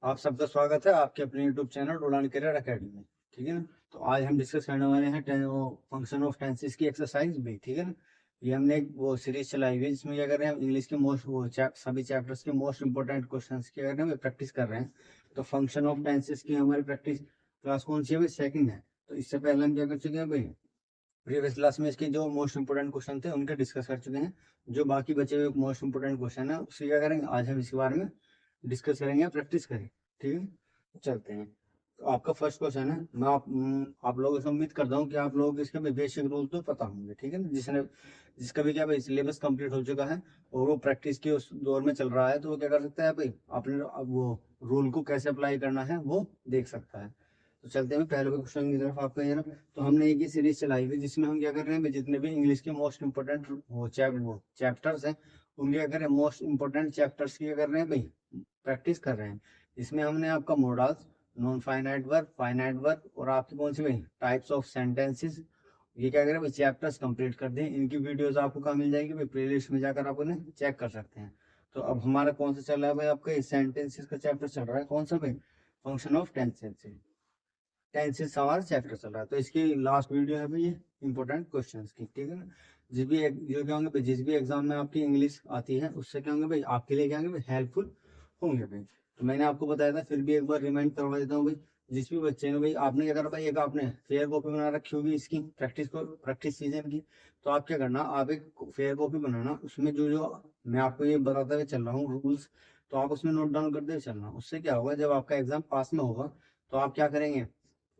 आप सबका स्वागत है आपके अपने यूट्यूब चैनल उड़ान करियर अकेडमी में। ठीक है ना। तो आज हम डिस्कस करने वाले हैं फंक्शन ऑफ टेंसेस की एक्सरसाइज भी। ठीक है ना। ये हमने एक वो सीरीज चलाई हुई है जिसमें क्या कर रहे हैं, हम इंग्लिश के सभी चैप्टर्स के मोस्ट इंपॉर्टेंट क्वेश्चंस की कर रहे हैं, प्रैक्टिस कर रहे हैं। तो फंक्शन ऑफ टेंसेस की हमारी प्रैक्टिस क्लास कौन सी है भाई? सेकंड है। तो इससे पहले हम क्या कर चुके हैं भाई, प्रीवियस क्लास में इसके जो मोस्ट इंपोर्टेंट क्वेश्चन थे उनके डिस्कस कर चुके हैं। जो बाकी बचे हुए मोस्ट इंपोर्टेंट क्वेश्चन है उससे क्या करेंगे, आज हम इसके बारे में डिस्कस करेंगे, प्रैक्टिस करेंगे। ठीक है, तो चलते हैं। तो आपका फर्स्ट क्वेश्चन है, मैं आप लोगों से उम्मीद करता हूँ कि आप लोगों को इसके बेसिक रूल तो पता होंगे। ठीक है ना। जिसका भी क्या भाई सिलेबस कंप्लीट हो चुका है और वो प्रैक्टिस के उस दौर में चल रहा है, तो वो क्या कर सकता है भाई, अपने अब वो रूल को कैसे अप्लाई करना है वो देख सकता है। तो चलते हैं पहले क्वेश्चन की तरफ आपका ये ना। तो हमने एक ही सीरीज चलाई हुई जिसमें हम क्या कर रहे हैं, जितने भी इंग्लिश के मोस्ट इंपोर्टेंट वो चैप्टर्स हैं उनके क्या कर रहे हैं, मोस्ट इंपोर्टेंट चैप्टर्स की क्या कर रहे हैं भाई, प्रैक्टिस कर रहे हैं। इसमें हमने आपका मोडल्स, नॉन फाइनाइट वर्ब और आपकी कौन सी भाई टाइप्स ऑफ सेंटेंसेस, ये क्या करें भाई चैप्टर्स कंप्लीट कर दें। इनकी वीडियोस आपको कहाँ मिल जाएगी भाई, प्लेलिस्ट में जाकर आप उन्हें चेक कर सकते हैं। तो अब हमारा कौन सा चल रहा है भाई, आपका सेंटेंसेस का चैप्टर चल रहा है, कौन सा भाई, फंक्शन ऑफ टेंसेस। टेंसेस हमारा चैप्टर चल रहा है। तो इसकी लास्ट वीडियो है भाई ये इंपॉर्टेंट क्वेश्चंस की। ठीक है ना। जो क्या होंगे भाई, जिस भी एग्जाम में आपकी इंग्लिश आती है उससे क्या होंगे भाई, आपके लिए क्या होंगे भाई, हेल्पफुल होंगे भाई। तो मैंने आपको बताया था, फिर भी एक बार रिमाइंड करवा देता हूँ भाई। जिस भी बच्चे ने भाई, आपने क्या करा भाई, एक आपने फेयर कॉपी बना रखी होगी इसकी प्रैक्टिस सीजन की। तो आप क्या करना, आप एक फेयर कॉपी बनाना, उसमें जो जो मैं आपको ये बताते हुए चल रहा हूँ रूल्स, तो आप उसमें नोट डाउन करते हुए चलना। उससे क्या होगा, जब आपका एग्जाम पास में होगा तो आप क्या करेंगे,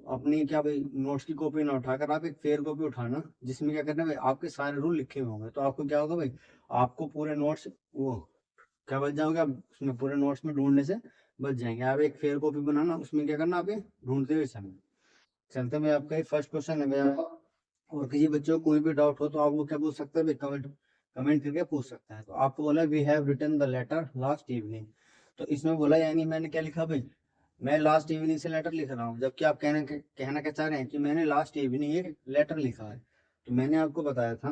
अपनी क्या भाई नोट्स की कॉपी ना उठाकर आप एक फेयर कॉपी उठाना, जिसमें क्या करना है भाई, आपके सारे रूल लिखे हुए होंगे। तो आपको क्या होगा भाई, आपको पूरे नोट्स वो क्या बच जाओगे आप, उसमें पूरे नोट्स में ढूंढने से बच जाएंगे। आप एक फेयर कॉपी बनाना, उसमें क्या करना, आप ये ढूंढते हुए चलना। चलते मैं आपका फर्स्ट क्वेश्चन है भैया। और किसी बच्चे को कोई भी डाउट हो तो आप वो क्या पूछ सकते हैं भाई, कमेंट कमेंट करके पूछ सकता है। तो आपको बोला we have written the letter last evening. तो इसमें बोला यानी मैंने क्या लिखा भाई, मैं लास्ट इवनिंग से लेटर लिख रहा हूँ, जबकि आप कहना क्या चाह रहे हैं कि मैंने लास्ट इवनिंग एक लेटर लिखा है। तो मैंने आपको बताया था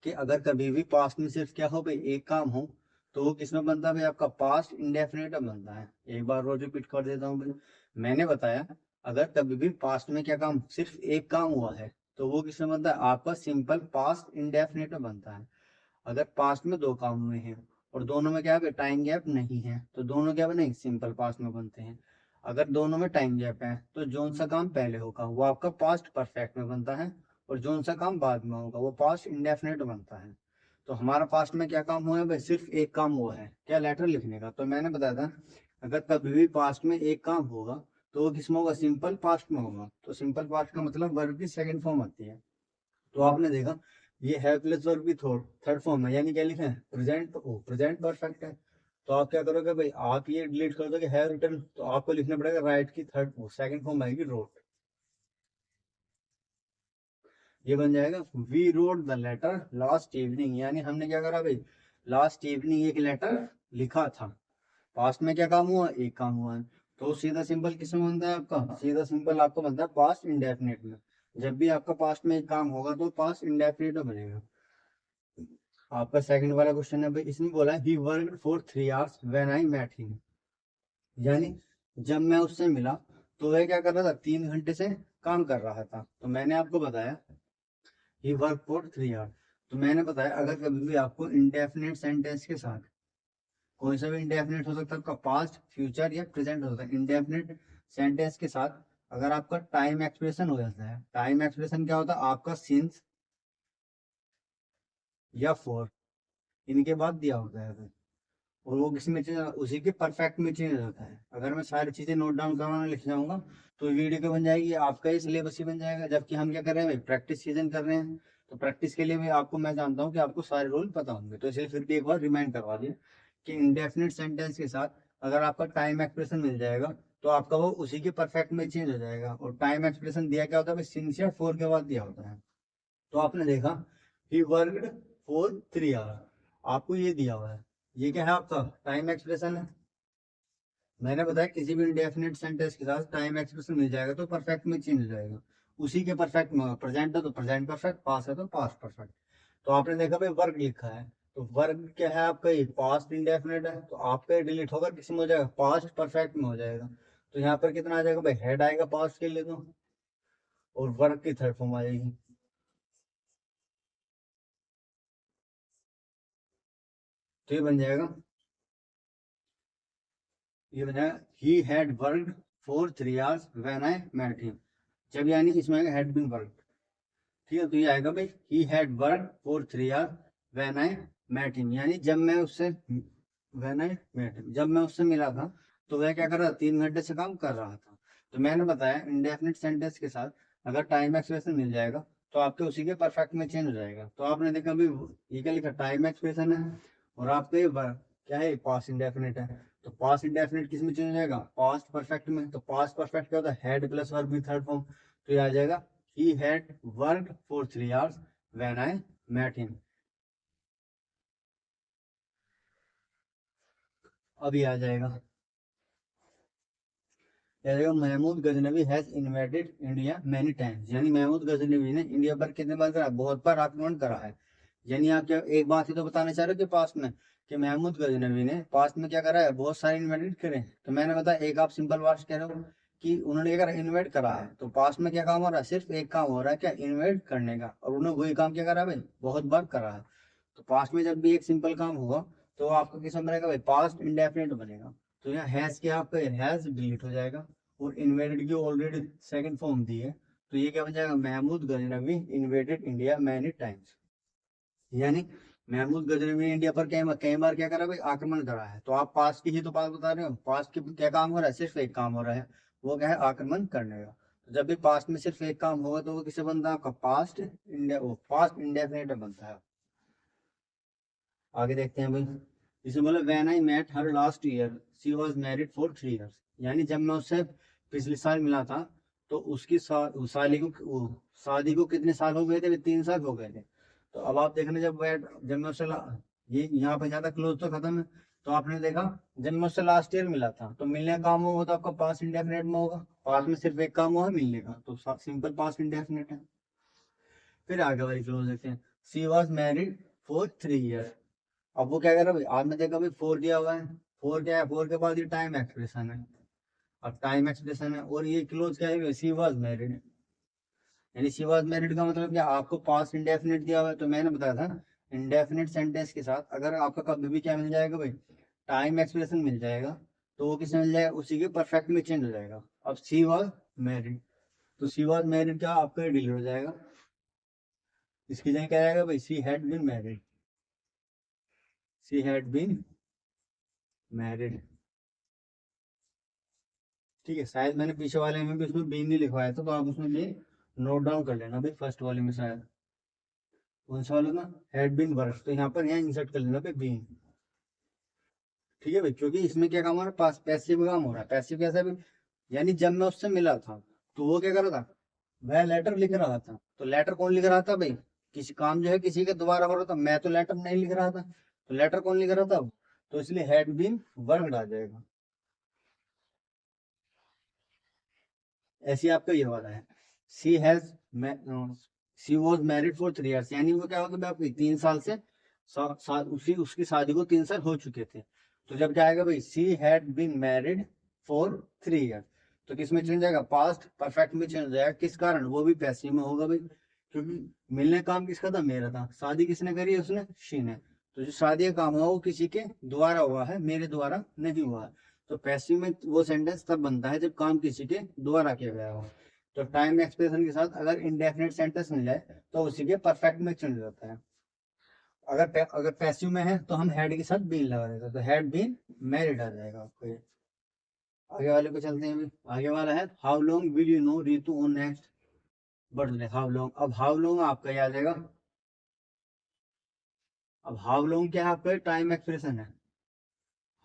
कि अगर कभी भी पास्ट में सिर्फ क्या हो भाई, एक काम हो, तो वो किसमें बनता है भाई, आपका पास्ट इंडेफिनिट में बनता है। एक बार और रिपीट कर देता हूँ भाई। मैंने बताया, अगर कभी भी पास्ट में क्या काम, सिर्फ एक काम हुआ है, तो वो किसमें बनता है, आपका सिंपल पास्ट इंडेफिनिट में बनता है। अगर पास्ट में दो काम हुए हैं और दोनों में क्या है, टाइम गैप नहीं है, तो दोनों क्या बने, सिंपल पास्ट में बनते हैं। अगर दोनों में टाइम गैप है तो जोन सा काम पहले होगा वो आपका पास्ट परफेक्ट में बनता है, और जोन सा काम बाद में होगा वो पास्ट इंडेफिनिट बनता है। तो हमारा पास्ट में क्या काम हुआ है भाई, सिर्फ एक काम हुआ है, क्या, लेटर लिखने का। तो मैंने बताया था, अगर कभी भी पास्ट में एक काम होगा तो वो किसमें होगा, सिंपल पास्ट में होगा। तो सिंपल पास्ट का मतलब वर्ब की सेकंड फॉर्म आती है। तो आपने देखा, ये है प्लस वर्ब की थर्ड फॉर्म है, यानी क्या लिखा है, प्रेजेंट परफेक्ट है। तो आप क्या करोगे भाई, आप ये डिलीट कर दोगे है रिटर्न, तो आपको लिखना पड़ेगा राइट की सेकंड फॉर्म आएगी रोट। ये बन जाएगा we wrote the letter last evening, यानी हमने क्या करा भाई, लास्ट इवनिंग एक लेटर लिखा था। पास्ट में क्या काम हुआ, एक काम हुआ है। तो सीधा सिंपल किसमें बनता है आपका, सीधा सिंपल आपको बनता है पास्ट इंडेफिनिट में। जब भी आपका पास्ट में एक काम होगा तो पास्ट इंडेफिनिट में बनेगा। आपका सेकंड वाला क्वेश्चन है भाई, इसमें बोला है he worked for 3 hours when I met him, यानी जब मैं उससे मिला तो वह क्या कर रहा था, 3 घंटे से काम कर रहा था। तो मैंने आपको बताया ही वर्क फॉर 3 आवर्स। तो मैंने बताया, अगर कभी भी आपको इंडेफिनिट सेंटेंस के साथ, कोई सा भी इंडेफिनिट हो सकता है, आपका पास्ट फ्यूचर या प्रेजेंट हो सकता है, इंडेफिनिट सेंटेंस के साथ अगर आपका टाइम एक्सप्रेशन हो जाता है, टाइम एक्सप्रेशन क्या होता है, आपका सिंस या फॉर, इनके बाद दिया होता है, और वो किसी में चेंज, उसी के परफेक्ट में चेंज हो जाता है। अगर मैं सारी चीजें नोट डाउन करवाना लिख जाऊंगा तो वीडियो क्या बन जाएगी, आपका ही सिलेबस ही बन जाएगा। जबकि हम क्या कर रहे हैं भाई, प्रैक्टिस सीजन कर रहे हैं। तो प्रैक्टिस के लिए भी आपको, मैं जानता हूँ कि आपको सारे रूल पता होंगे, तो इसलिए फिर भी एक बार रिमाइंड करवा दिया कि इंडेफिनिट सेंटेंस के साथ अगर आपका टाइम एक्सप्रेशन मिल जाएगा तो आपका वो उसी के परफेक्ट में चेंज हो जाएगा। और टाइम एक्सप्रेशन दिया क्या होता है, सिंस या फोर के बाद दिया होता है। तो आपने देखा ही वर्कड फॉर 3 आवर, आपको ये दिया हुआ है, ये क्या है आपका टाइम एक्सप्रेशन है। मैंने बताया किसी भी इंडेफिनिट सेंटेंस के साथ टाइम एक्सप्रेशन मिल जाएगा तो परफेक्ट में चेंज हो जाएगा, उसी के परफेक्ट में। प्रेजेंट है तो प्रेजेंट परफेक्ट, पास है तो पास्ट परफेक्ट। तो आपने देखा भाई वर्क लिखा है, तो वर्ग क्या है आपका, ये पास्ट इंडेफिनिट है, तो आपका डिलीट होकर किसी में हो जाएगा, पास्ट परफेक्ट में हो जाएगा। तो यहाँ पर कितना आ जाएगा भाई, हेड आएगा पास्ट के लिए तो, और वर्ग की थर्ड फॉर्म आ जाएगी। तो ये बन जाएगा, ये बन जाएगा he had worked for 3 hours when I met him. जब यानी इसमें आएगा हैड बीन वर्कड, ठीक है। तो ये आएगा भाई he had worked for 3 hours when I met him, यानी जब मैं उससे, व्हेन आई मेट हिम, जब मैं उससे मिला था तो वह क्या कर रहा था, 3 घंटे से काम कर रहा था। तो मैंने बताया इंडेफिनिट सेंटेंस के साथ अगर टाइम एक्सप्रेशन मिल जाएगा तो आपके उसी के परफेक्ट में चेंज हो जाएगा। तो आपने देखा अभी ये क्या लिखा, टाइम एक्सप्रेशन है, और आपके क्या है, पास्ट इंडेफिनिट है। तो पास्ट इंडेफिनिट किस में चेंज हो जाएगा, पास्ट परफेक्ट में। तो पास्ट परफेक्ट क्या होता है, had plus verb with third form. तो ये आ जाएगा he had worked for 3 hours when I met him. अभी आ जाएगा, Mahmud Ghaznavi has invaded India many times, यानी महमूद गजनवी ने इंडिया पर कितने बार करा, बहुत बार आक्रमण करा है। यानी आप क्या एक बात ही तो बताना चाह रहे हो कि पास्ट में, कि महमूद गजनवी ने पास्ट में क्या करा है, बहुत सारे इन्वेडेड करे। तो मैंने बताया एक आप सिंपल बात कह रहे हो कि उन्होंने अगर इन्वेट करा है, तो पास्ट में क्या काम हो रहा है, सिर्फ एक काम हो रहा है, क्या, इन्वेट करने का, और उन्होंने वही काम क्या करा भाई, बहुत बार करा है। तो पास्ट में जब भी एक सिंपल काम होगा तो आपका किस में बनेगा भाई, पास्ट इंडेफिनिट बनेगा। तो यहाँ हैज क्या, आपका हैज डिलीट हो जाएगा, और इन्वेडेड की ऑलरेडी सेकंड फॉर्म दी है। तो ये क्या बन जाएगा, Mahmud Ghaznavi invaded India many times, यानी महमूद गजनवी ने इंडिया पर कई कई बार क्या करा भाई, आक्रमण करा है। तो आप पास्ट की ही तो बात बता रहे हो, पास्ट की क्या काम हो रहा है, सिर्फ एक काम हो रहा है, वो क्या है, आक्रमण करने का। तो जब भी पास्ट में सिर्फ एक काम होगा तो वो किसे बनता है, आपका पास्ट इंडिया, वो पास्ट इंडेफिनिट बनता है। आगे देखते हैं भाई, इसे बोला when I met her last year she was married for 3 years, यानी जब मैं उससे पिछले साल मिला था तो उसकी शादी को कितने साल हो गए थे, 3 साल हो गए थे। तो अब आप देखना, जब मैं उससे ये यहाँ पे ज्यादा क्लोज तो खत्म है। तो आपने देखा जब मैं उससे लास्ट ईयर मिला था तो मिलने का काम होगा तो आपका पास्ट इंडेफिनिट में होगा, पास्ट में सिर्फ एक काम हुआ है मिलने का, तो सिंपल पास्ट इंडेफिनिट है। फिर आगे वाली क्लोज देखते हैं, सी वॉज मैरिड फॉर 3 years। अब वो क्या कर रहा है भाई, आपने देखा भाई 4 दिया हुआ है, 4 क्या है, 4 के बाद ये टाइम एक्सप्रेशन है। अब टाइम एक्सप्रेशन है और ये क्लोज क्या है, शी वाज मैरिड, यानी शी वाज मैरिड का मतलब क्या, आपको पास्ट इंडेफिनिट दिया हुआ है। तो मैंने बताया था इंडेफिनिट सेंटेंस के साथ अगर आपका कभी भी क्या मिल जाएगा भाई, टाइम एक्सप्रेशन मिल जाएगा, तो वो किसमें मिल जाएगा, उसी के परफेक्ट में चेंज हो जाएगा। अब शी वाज मैरिड, तो शी वाज मैरिड क्या आपका डिलीट हो जाएगा, इसकी जगह क्या आएगा भाई, she had been married, she had been married. ठीक है, शायद मैंने पीछे वाले में भी उसमें बी नहीं लिखवाया था, तो आप उसमें भी नोट डाउन कर लेना भाई, फर्स्ट वाले में शायद कौन सा वाला ना, हैड बीन वर्क, तो यहाँ पर यहाँ इंसर्ट कर लेना भाई बीन। ठीक है भाई, क्योंकि इसमें क्या काम हो रहा है, पास पैसिव काम हो रहा है। पैसिव कैसा भी, यानी जब मैं उससे मिला था तो वो क्या कर रहा था, वह लेटर लिख रहा था। तो लेटर कौन लिख रहा था भाई, किसी काम जो है किसी के द्वारा हो रहा था, मैं तो लेटर नहीं लिख रहा था। तो लेटर कौन लिख रहा था, तो इसलिए हैड बीन वर्कड आ जाएगा। ऐसे ही आपका ये वाला है, she has she was married for 3 years, यानी वो क्या होगा भाई, आपकी 3 साल से उसकी शादी को 3 साल हो चुके थे। तो जब क्या आएगा भाई, she had been married for 3 years, तो किस में चेंज जाएगा, पास्ट परफेक्ट में चेंज जाएगा। किस कारण, वो भी पैसिव में होगा भाई, क्योंकि मिलने का काम किसका था, मेरा था। शादी किसने करी है, उसने, शी ने। तो जो शादी का काम हुआ वो किसी के द्वारा हुआ है, मेरे द्वारा नहीं हुआ है। तो पैसिव में वो सेंटेंस तब बनता है जब काम किसी के द्वारा किया गया हो। तो टाइम एक्सप्रेशन के साथ अगर इंडेफिनिट सेंटेंस मिल जाए तो उसी के परफेक्ट में चेंज हो जाता है। अगर पैसिव में है तो हम हैड के साथ बीन लगा देते हैं, तो हैड बीन मैरिड आ जाएगा आपको ये। आगे वाले पे चलते हैं अभी, आगे वाला है how long will you know Ritu on next birthday. How long, अब हाउ लॉन्ग आपका याद आएगा। अब हाउ लॉन्ग क्या है, आपका टाइम एक्सप्रेशन है।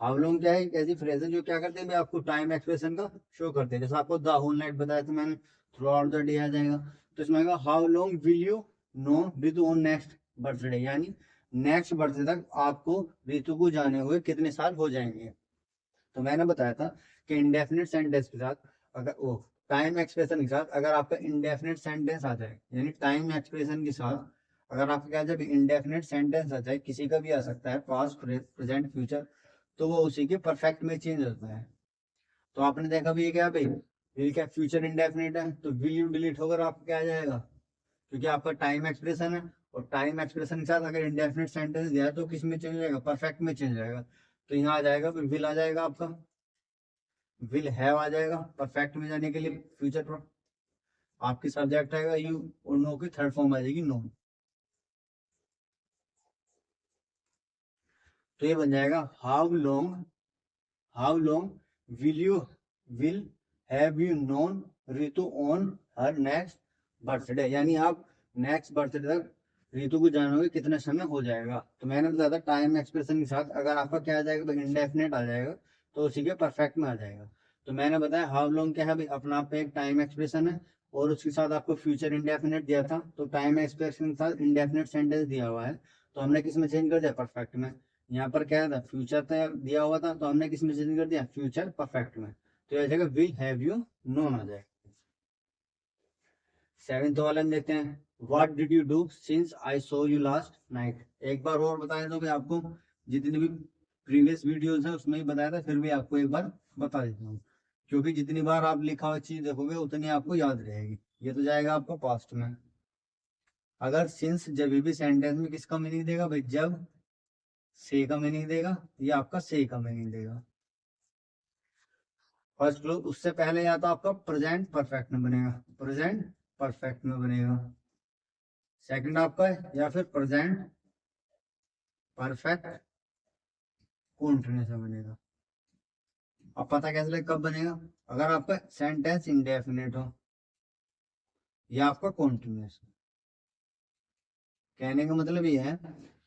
हाउ लॉन्ग क्या है, एक ऐसी फ्रेज है जो क्या करते हैं भाई, आपको टाइम एक्सप्रेशन का शो करते हैं। जैसे आपको द होल नाइट बताया था मैंने, थ्रू आउट द डे आ जाएगा। तो इसमें आएगा how long will you know Ritu on next birthday, यानी नेक्स्ट बर्थडे तक आपको रितु को जाने हुए कितने साल हो जाएंगे। तो मैंने बताया था कि इंडेफिनिट सेंटेंस के साथ अगर वो टाइम एक्सप्रेशन के साथ अगर आपका इंडेफिनिट सेंटेंस आ जाए, यानी टाइम एक्सप्रेशन के साथ अगर आपके क्या जब इंडेफिनेट सेंटेंस आता है, किसी का भी आ सकता है, पास्ट प्रेजेंट फ्यूचर, तो वो उसी के परफेक्ट में चेंज होता है। तो आपने देखा भी ये क्या भाई, ये क्या फ्यूचर इंडेफिनेट है, तो विल यू डिलीट होकर आपका क्या आ जाएगा, क्योंकि आपका टाइम एक्सप्रेशन है, और टाइम एक्सप्रेशन के साथ अगर इंडेफिनेट सेंटेंस दिया है तो किस में चेंज हो जाएगा, परफेक्ट में चेंज हो जाएगा। तो यहाँ आ जाएगा विल आ जाएगा आपका, विल हैव आ जाएगा परफेक्ट में जाने के लिए फ्यूचर पर। आपकी सब्जेक्ट आएगा यू, और नो की थर्ड फॉर्म आ जाएगी नो। तो ये बन जाएगा how long will have you known Ritu on her next birthday, यानी आप नेक्स्ट बर्थडे तक रितु को जानोगे कितने समय हो जाएगा। तो मैंने बताया था टाइम एक्सप्रेशन के साथ अगर आपका क्या आ जाएगा तो इंडेफिनेट आ जाएगा, तो उसी के परफेक्ट में आ जाएगा। तो मैंने बताया हाउ लॉन्ग क्या है भाई, अपना आप पे एक टाइम एक्सप्रेशन है, और उसके साथ आपको फ्यूचर इंडेफिनेट दिया था, तो टाइम एक्सप्रेशन के साथ इंडेफिनेट सेंटेंस दिया हुआ है, तो हमने किस में चेंज कर दिया, परफेक्ट में। यहाँ पर क्या था, फ्यूचर दिया हुआ था, तो हमने किस में चेंज कर दिया, फ्यूचर परफेक्ट में। तो यह जगह विल हैव यू नोन आ जाएगा। सेवेंथ वाला देखते हैं, what did you do since I so you last night. एक बार और बताया तो मैं आपको, जितनी भी प्रीवियस वीडियोस है उसमें ही बताया था, फिर भी आपको एक बार बता देता हूँ, क्योंकि जितनी बार आप लिखा हुआ चीज देखोगे उतनी आपको याद रहेगी। ये तो जाएगा आपको पास्ट में। अगर सिंस जब भी सेंटेंस में किसका मीनिंग देगा भाई, जब से का मीनिंग देगा, या आपका से का मीनिंग देगा। फर्स्ट क्लू, उससे पहले या तो आपका प्रेजेंट परफेक्ट में बनेगा, प्रेजेंट परफेक्ट में बनेगा। सेकंड आपका है, या फिर प्रेजेंट परफेक्ट कॉन्टिन्यूस में बनेगा। अब पता कैसे लगे कब बनेगा, अगर आपका सेंटेंस इंडेफिनिट हो या आपका कॉन्टिन्यूस। कहने का मतलब ये है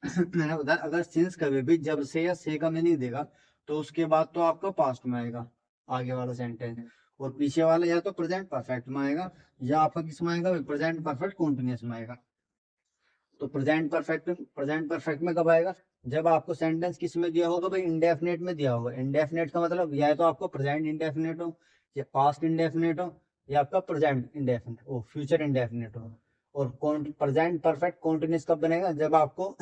मैंने बताया अगर सिंस कभी भी जब से या से का मीनिंग देगा, तो उसके बाद तो आपका पास्ट में आएगा आगे वाला सेंटेंस, और पीछे वाला या तो प्रेजेंट परफेक्ट में आएगा, या आपका किस में आएगा, प्रेजेंट परफेक्ट कॉन्टिन्यूस में आएगा। तो प्रेजेंट परफेक्ट में कब आएगा, जब आपको सेंटेंस किस में दिया होगा भाई, इंडेफिनेट में दिया होगा। इंडेफिनेट का मतलब या तो आपको प्रेजेंट इंडेफिनेट हो, या पास्ट इंडेफिनेट हो, या आपका प्रेजेंट इंडेफिनेट हो, फ्यूचर इंडेफिनेट हो। और प्रेजेंट परफेक्ट कॉन्टिन्यूस कब बनेगा, जब आपको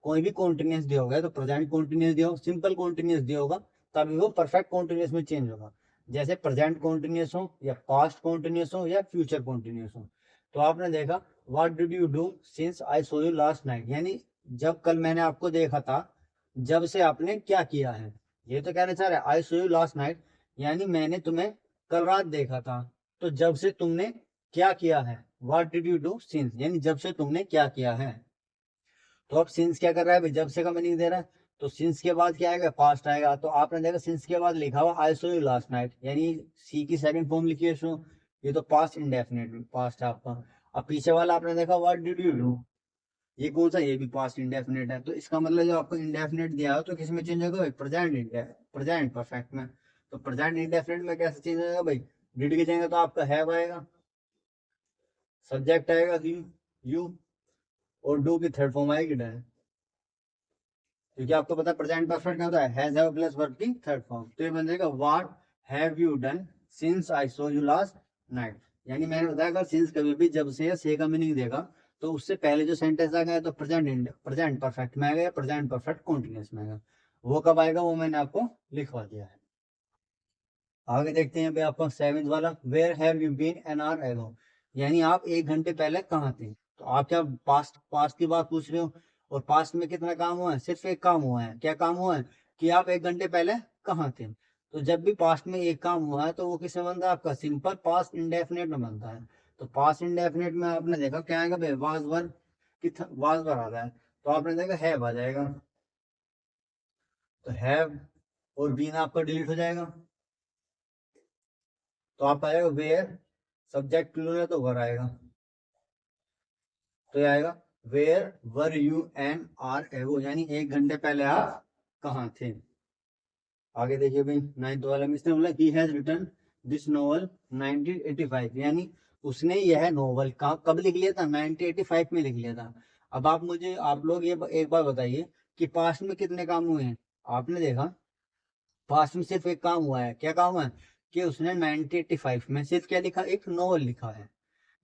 कोई भी कॉन्टिन्यूस दिया होगा, तो प्रेजेंट कॉन्टिन्यूस दिया हो, सिंपल कॉन्टिन्यूस दिया होगा, तभी वो परफेक्ट कॉन्टिन्यूस में चेंज होगा। जैसे प्रेजेंट कॉन्टिन्यूस हो, या पास्ट कॉन्टिन्यूस हो, या फ्यूचर कॉन्टिन्यूस हो। तो आपने देखा what did you do since I so you last night, यानी जब कल मैंने आपको देखा था, जब से आपने क्या किया है। ये तो कहना चाह रहा है आई सो यू लास्ट नाइट, यानी मैंने तुम्हें कल रात देखा था, तो जब से तुमने क्या किया है। What did you do since, यानी जब से तुमने क्या किया है। तो अब सिंस क्या कर रहा है भाई, जब से का मीनिंग दे रहा है, तो सिंस के बाद क्या आएगा, पास्ट आएगा। तो आपने देखा सिंस के बाद लिखा हुआ आई सो यू लास्ट नाइट, यानी सी की सेकंड फॉर्म लिखी है सो, ये तो पास्ट इंडेफिनिट पास्ट है आपका। अब पीछे वाला आपने देखा व्हाट डिड यू डू, ये कौन सा, ये भी पास्ट इंडेफिनिट है। तो इसका मतलब जो आपको इंडेफिनिट दिया हो तो किस में चेंज होगा भाई, प्रेजेंट परफेक्ट में। तो प्रेजेंट इंडेफिनिट में कैसे चेंज होगा भाई, डिड के जाएंगे तो आपका हैव आएगा, सब्जेक्ट आएगा यू, और डू की थर्ड फॉर्म आएगी डन। क्योंकि आपको पता है प्रेजेंट परफेक्ट क्या होता है, हैज हैव प्लस वर्ब की थर्ड फॉर्म। तो ये बन जाएगा what have you done since I so you last night. यानी मैंने बताया अगर सिंस कभी भी जब से या से का मीनिंग देगा, तो उससे पहले जो सेंटेंस आ गया तो प्रेजेंट परफेक्ट में आएगा, प्रेजेंट परफेक्ट कॉन्टिन्यूस में आएगा। वो कब आएगा वो मैंने आपको लिखवा दिया है। आगे देखते हैं भाई आपका सेवेंथ वाला, where have you been an hour ago, यानी आप 1 घंटे पहले कहाँ थे। तो आप क्या पास्ट पास्ट की बात पूछ रहे हो, और पास्ट में कितना काम हुआ है, सिर्फ एक काम हुआ है। क्या काम हुआ है, कि आप 1 घंटे पहले कहाँ थे। तो जब भी पास्ट में एक काम हुआ है तो वो किसमें बनता है, आपका सिंपल पास्ट इंडेफिनेट में बनता है। तो पास्ट इंडेफिनेट में आपने देखा क्या आएगा भाई, वाज वर की वाज वर आता है, तो आपने देखा हैव आ जाएगा। तो हैव और बीन आपका डिलीट हो जाएगा, तो आप आएगा वेयर, सब्जेक्ट प्लूरल है तो वर आएगा। तो ये आएगा where were you an hour ago, यानी 1 घंटे पहले आप कहाँ थे। आगे देखिए भाई नाइन्थ वाला में इसने बोला he has written this novel 1985, यानी उसने यह नोवेल कब लिख लिया था, 1985 में लिख लिया था। अब आप लोग ये एक बार बताइए कि पास्ट में कितने काम हुए हैं। आपने देखा पास्ट में सिर्फ एक काम हुआ है, क्या काम हुआ है, कि उसने 1985 में सिर्फ क्या लिखा, एक नोवेल लिखा है।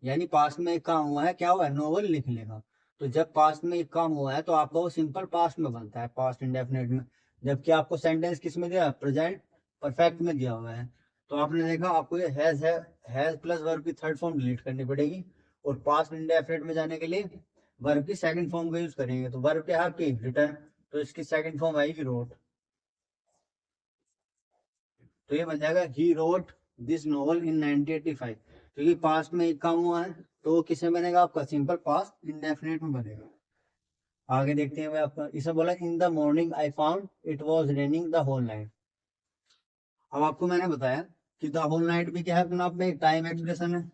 यानी पास्ट में एक काम हुआ है, क्या हुआ है, नोवेल लिखने का। तो जब पास्ट में एक काम हुआ है तो आपका वो सिंपल पास्ट में बनता है, पास्ट इंडेफिनिट में। जबकि आपको सेंटेंस किस में दिया, प्रेजेंट परफेक्ट में दिया हुआ है। तो आपने देखा आपको ये हैज प्लस वर्ब की थर्ड फॉर्म डिलीट करनी पड़ेगी, और पास्ट इंडेफिनिट में जाने के लिए वर्ब की सेकंड फॉर्म का यूज करेंगे। तो वर्ब क्या है आपकी, रिटर्न, तो इसकी सेकंड फॉर्म आएगी रोट। तो ये बन जाएगा ही रोट दिस नोवेल इन 1985। क्योंकि पास्ट में एक काम हुआ है तो वो किसमें बनेगा, आपका सिंपल पास्ट इंडेफिनिट में बनेगा। आगे देखते हैं भाई, आपका इसे बोला in the morning I found it was raining the whole night. अब आपको मैंने बताया कि द होल नाइट भी क्या है, अपने आप में एक टाइम एक्सप्रेशन है।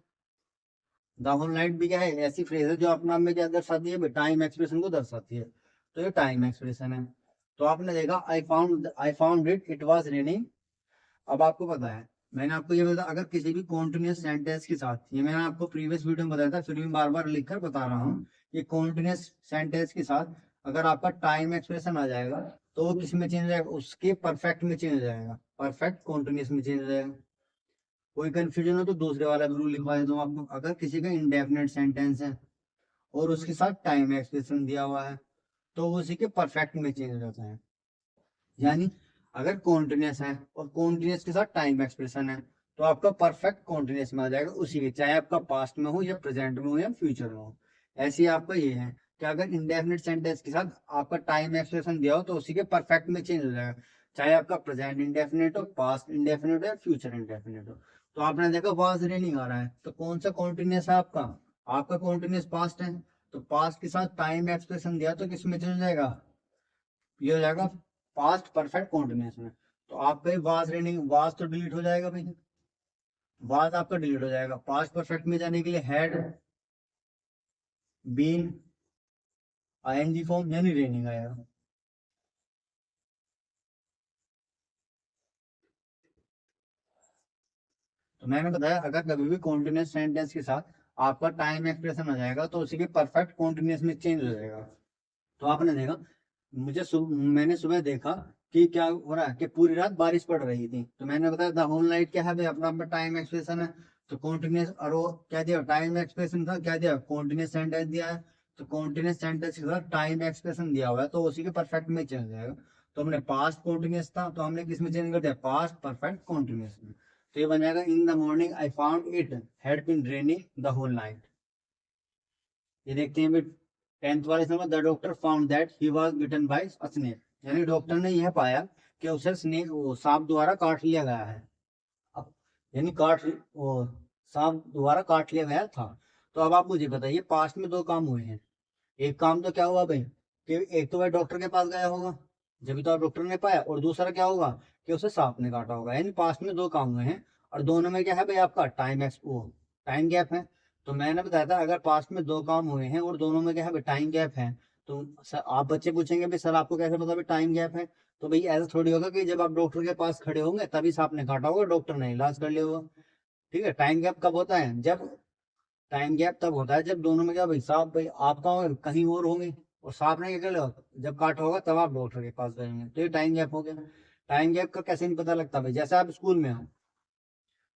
द होल नाइट भी क्या है, ऐसी फ्रेज है जो अपने आप में क्या दर्शाती है, टाइम एक्सप्रेशन को दर्शाती है। तो ये टाइम एक्सप्रेशन है। तो आपने देखा आई found it it was raining. अब आपको पता है, मैंने आपको ये बताया अगर किसी भी कॉन्टिन्यूस सेंटेंस के साथ, ये मैंने आपको प्रीवियस वीडियो में बताया था, फिर भी बार बार लिखकर बता रहा हूँ, ये कॉन्टिन्यूस सेंटेंस के साथ अगर आपका टाइम एक्सप्रेशन आ जाएगा तो वो किस में चेंज हो जाएगा, उसके परफेक्ट में चेंज हो जाएगा, परफेक्ट कॉन्टिन्यूस में चेंज हो जाएगा। कोई कंफ्यूजन हो तो दूसरे वाला भी रूल लिखवा देता हूँ आपको। अगर किसी का इंडेफिनेट सेंटेंस है और उसके साथ टाइम एक्सप्रेशन दिया हुआ है तो वो उसी के परफेक्ट में चेंज हो जाता है। यानी अगर कॉन्टिन्यूस है और कॉन्टिन्यूस के साथ टाइम एक्सप्रेशन है तो आपका परफेक्ट कॉन्टिन्यूस में आ जाएगा उसी के, चाहे आपका पास्ट में हो या प्रेजेंट में हो या फ्यूचर में हो। ऐसे ही आपका ये है कि अगर इंडेफिनिट सेंटेंस के साथ आपका टाइम एक्सप्रेशन दिया हो तो उसी के परफेक्ट में चेंज हो जाएगा, चाहे आपका प्रेजेंट इंडेफिनिट हो, पास्ट इंडेफिनिट हो या फ्यूचर इंडेफिनिट हो। तो आपने देखा वाज रेनिंग आ रहा है तो कौन सा कॉन्टिन्यूस है आपका, आपका कॉन्टिन्यूस पास्ट है। तो पास्ट के साथ टाइम एक्सप्रेशन दिया तो किसमें चेंज हो जाएगा, ये हो जाएगा पास्ट परफेक्ट कॉन्टिन्यूस में। तो आपका वाज रेनिंग, वाज तो डिलीट हो जाएगा भाई, वाज आपका डिलीट हो जाएगा। पास्ट परफेक्ट में जाने के लिए हैड बीन आईएनजी फॉर्म यानी रेनिंग आएगा। तो मैंने बताया अगर कभी भी कॉन्टिन्यूस सेंटेंस के साथ आपका टाइम एक्सप्रेशन आ जाएगा तो उसी के परफेक्ट कॉन्टिन्यूस में चेंज हो जाएगा। तो आपने देखा, मैंने सुबह देखा कि क्या हो रहा है कि पूरी रात बारिश पड़ रही थी। तो मैंने बताया द होल नाइट क्या है भाई, अपना अपना टाइम एक्सप्रेशन है। तो कॉन्टिन्यूस, और वो क्या दिया, टाइम एक्सप्रेशन था, क्या दिया, कॉन्टिन्यूस सेंटेंस दिया है। तो कॉन्टिन्यूस सेंटेंस के साथ टाइम एक्सप्रेशन दिया हुआ है तो उसी के परफेक्ट में चेंज हो जाएगा। तो हमने पास्ट कॉन्टिन्यूस था तो हमने किस में चेंज कर दिया, पास्ट परफेक्ट कॉन्टिन्यूस में। तो ये बन जाएगा in the morning I found it had been raining the whole night. ये देखते हैं 10th वाले नंबर, the doctor found that he was bitten by a snake. यानी डॉक्टर ने यह पाया कि उसे स्नेक, वो सांप द्वारा काट लिया गया है। अब यानी वो सांप द्वारा काट लिया गया था। तो अब आप मुझे बताइए, पास्ट में दो काम हुए हैं। एक काम तो क्या हुआ भाई कि एक तो भाई डॉक्टर के पास गया होगा, जब तो डॉक्टर ने पाया, और दूसरा क्या होगा कि उसे सांप ने काटा होगा। यानी पास्ट में दो काम हुए हैं और दोनों में क्या है भाई, आपका टाइम गैप है। तो मैंने बताया था अगर पास्ट में दो काम हुए हैं और दोनों में क्या है भाई, टाइम गैप है। तो सर आप बच्चे पूछेंगे भाई सर आपको कैसे पता भाई टाइम गैप है। तो भाई ऐसा थोड़ी होगा कि जब आप डॉक्टर के पास खड़े होंगे तभी सांप ने काटा होगा, डॉक्टर ने इलाज कर लिया होगा। ठीक है, टाइम गैप कब होता है, जब टाइम गैप तब होता है जब दोनों में क्या भाई, साहब भाई आप कहाँ होंगे, कहीं और होंगे, और सांप ने क्या कर लिया, जब काटा होगा तब आप डॉक्टर के पास गए होंगे। तो ये टाइम गैप हो गया। टाइम गैप का कैसे नहीं पता लगता भाई, जैसे आप स्कूल में हो